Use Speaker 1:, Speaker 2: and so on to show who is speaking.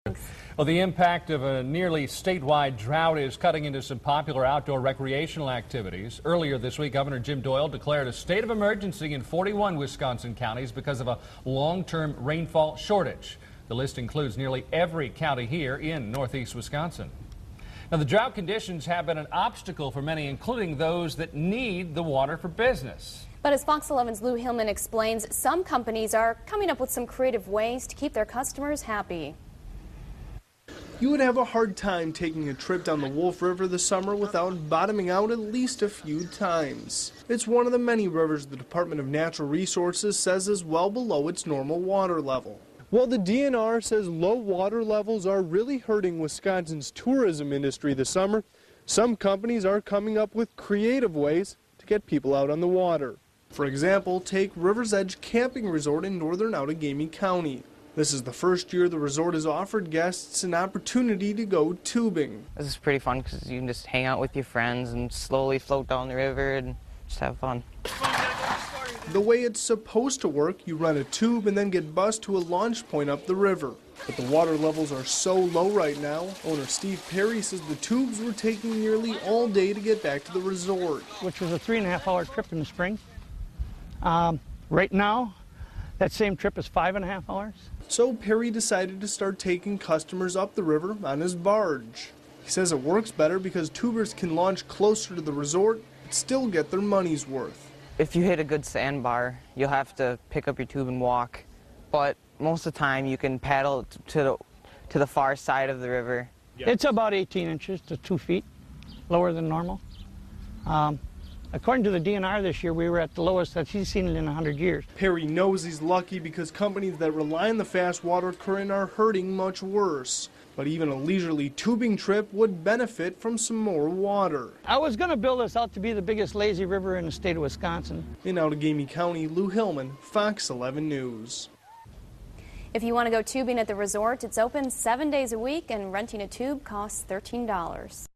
Speaker 1: Well, the impact of a nearly statewide drought is cutting into some popular outdoor recreational activities. Earlier this week, Governor Jim Doyle declared a state of emergency in 41 Wisconsin counties because of a long-term rainfall shortage. The list includes nearly every county here in northeast Wisconsin. Now, the drought conditions have been an obstacle for many, including those that need the water for business.
Speaker 2: But as Fox 11's Lou Hillman explains, some companies are coming up with some creative ways to keep their customers happy.
Speaker 3: You would have a hard time taking a trip down the Wolf River this summer without bottoming out at least a few times. It's one of the many rivers the Department of Natural Resources says is well below its normal water level. While the DNR says low water levels are really hurting Wisconsin's tourism industry this summer, some companies are coming up with creative ways to get people out on the water. For example, take River's Edge Camping Resort in northern Outagamie County. This is the first year the resort has offered guests an opportunity to go tubing.
Speaker 4: This is pretty fun because you can just hang out with your friends and slowly float down the river and just have fun.
Speaker 3: The way it's supposed to work, you rent a tube and then get bused to a launch point up the river. But the water levels are so low right now, owner Steve Perry says the tubes were taking nearly all day to get back to the resort.
Speaker 5: Which was a 3.5-hour trip in the spring. Right now, that same trip is 5.5 hours.
Speaker 3: So Perry decided to start taking customers up the river on his barge. He says it works better because tubers can launch closer to the resort but still get their money's worth.
Speaker 4: If you hit a good sandbar, you'll have to pick up your tube and walk. But most of the time, you can paddle to the far side of the river.
Speaker 5: It's about 18 inches to 2 feet, lower than normal. According to the DNR this year, we were at the lowest that he's seen in 100 years.
Speaker 3: Perry knows he's lucky because companies that rely on the fast water current are hurting much worse. But even a leisurely tubing trip would benefit from some more water.
Speaker 5: I was going to build this out to be the biggest lazy river in the state of Wisconsin.
Speaker 3: In Outagamie County, Lou Hillman, Fox 11 News.
Speaker 2: If you want to go tubing at the resort, it's open 7 days a week and renting a tube costs $13.